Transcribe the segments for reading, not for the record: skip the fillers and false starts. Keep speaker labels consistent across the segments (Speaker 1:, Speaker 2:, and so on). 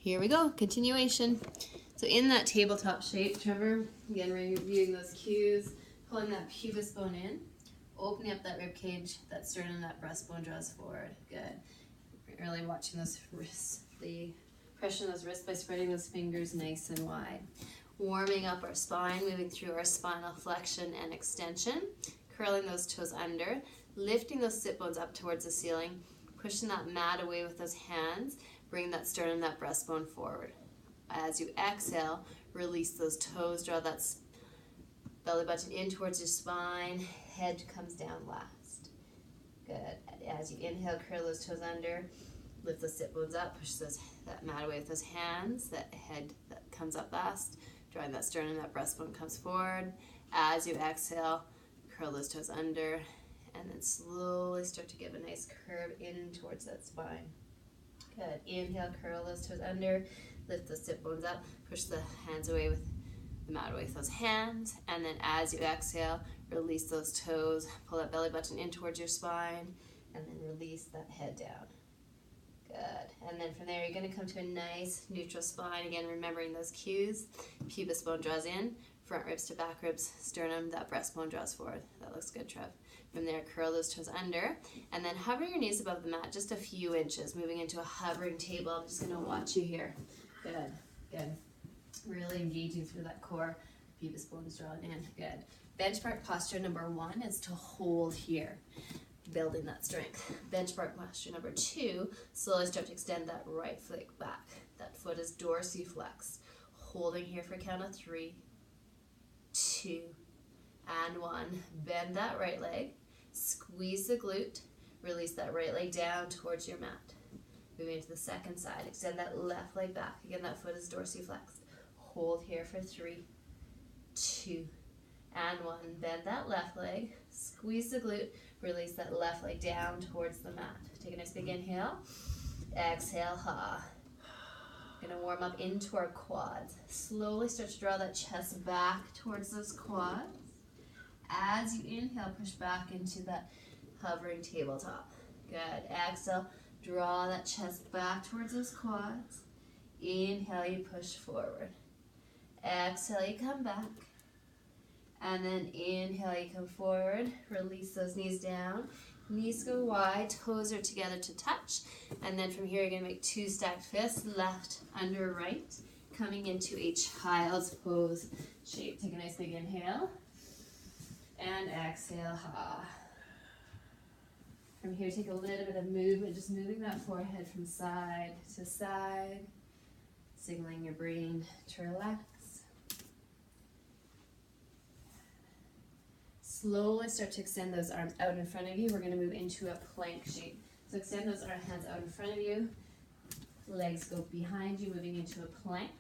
Speaker 1: Here we go, continuation. So in that tabletop shape, Trevor, again reviewing those cues, pulling that pubis bone in, opening up that rib cage, that sternum, that breastbone draws forward. Good. Really watching those wrists, the pressure on those wrists by spreading those fingers nice and wide. Warming up our spine, moving through our spinal flexion and extension, curling those toes under, lifting those sit bones up towards the ceiling, pushing that mat away with those hands, bring that sternum, that breastbone forward. As you exhale, release those toes, draw that belly button in towards your spine, head comes down last. Good. As you inhale, curl those toes under, lift the sit bones up, push that mat away with those hands, that head that comes up last, drawing that sternum, that breastbone comes forward. As you exhale, curl those toes under, and then slowly start to give a nice curve in towards that spine. Good. Inhale, curl those toes under, lift the sit bones up, push the hands away with the mat away with those hands, and then as you exhale, release those toes, pull that belly button in towards your spine, and then release that head down. Good. And then from there, you're going to come to a nice neutral spine. Again, remembering those cues. Pubis bone draws in, front ribs to back ribs, sternum, that breastbone draws forward. That looks good, Trev. From there, curl those toes under, and then hover your knees above the mat just a few inches, moving into a hovering table. I'm just going to watch you here. Good. Good. Really engaging through that core. Pubis bones drawn in. Good. Benchmark posture number 1 is to hold here, building that strength. Benchmark posture number 2, slowly start to extend that right foot back. That foot is dorsiflexed. Holding here for a count of 3, 2, and 1. Bend that right leg. Squeeze the glute. Release that right leg down towards your mat. Moving to the second side. Extend that left leg back. Again, that foot is dorsiflexed. Hold here for 3, 2, and 1. Bend that left leg. Squeeze the glute. Release that left leg down towards the mat. Take a nice big inhale. Exhale, ha. Gonna warm up into our quads. Slowly start to draw that chest back towards those quads. As you inhale, push back into that hovering tabletop. Good. Exhale, draw that chest back towards those quads. Inhale, you push forward. Exhale, you come back. And then inhale, you come forward. Release those knees down. Knees go wide, toes are together to touch. And then from here, you're going to make 2 stacked fists, left under right, coming into a child's pose shape. Take a nice big inhale. And exhale, ha. From here, take a little bit of movement, just moving that forehead from side to side, signaling your brain to relax. Slowly start to extend those arms out in front of you. We're going to move into a plank shape. So extend those hands out in front of you. Legs go behind you, moving into a plank.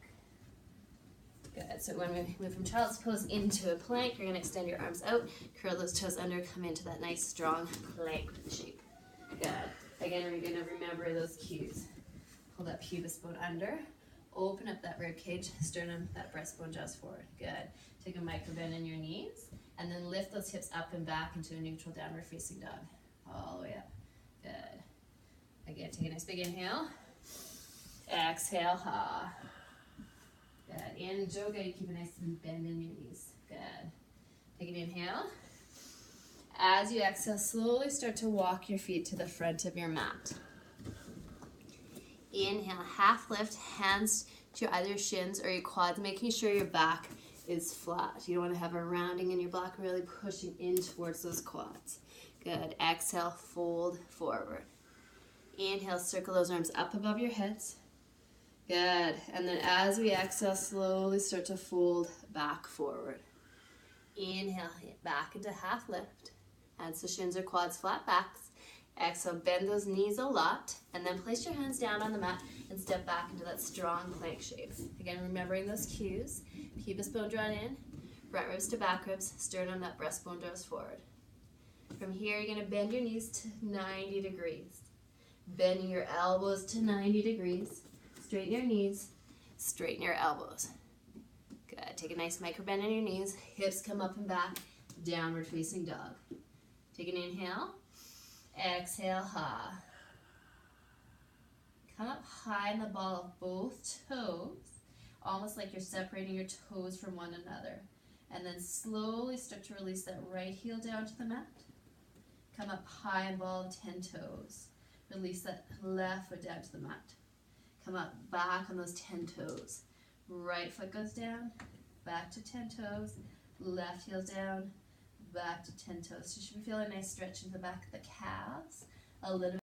Speaker 1: Good. So when we move from child's pose into a plank, you're going to extend your arms out, curl those toes under, come into that nice strong plank shape. Good. Again, we're going to remember those cues. Pull that pubis bone under. Open up that rib cage, sternum, that breastbone draws forward. Good. Take a micro bend in your knees, and then lift those hips up and back into a neutral downward facing dog. All the way up. Good. Again, take a nice big inhale. Exhale, ha. Good. In JOGA, you keep a nice bend in your knees. Good. Take an inhale. As you exhale, slowly start to walk your feet to the front of your mat. Inhale, half lift, hands to either your shins or your quads, making sure your back is flat. You don't want to have a rounding in your back, really pushing in towards those quads. Good. Exhale, fold forward. Inhale, circle those arms up above your heads. Good. And then as we exhale, slowly start to fold back forward. Inhale, back into half lift. Hands to shins or quads, flat backs. Exhale, bend those knees a lot, and then place your hands down on the mat and step back into that strong plank shape. Again, remembering those cues. Pubis bone drawn in, front ribs to back ribs, sternum, that breastbone draws forward. From here, you're going to bend your knees to 90 degrees. Bending your elbows to 90 degrees. Straighten your knees, straighten your elbows. Good. Take a nice micro bend in your knees. Hips come up and back, downward facing dog. Take an inhale. Exhale, ha. Come up high in the ball of both toes, almost like you're separating your toes from one another. And then slowly start to release that right heel down to the mat. Come up high in ball of 10 toes. Release that left foot down to the mat. Come up back on those 10 toes. Right foot goes down, back to 10 toes, left heel down, back to 10 toes. So you should be feeling a nice stretch in the back of the calves, a little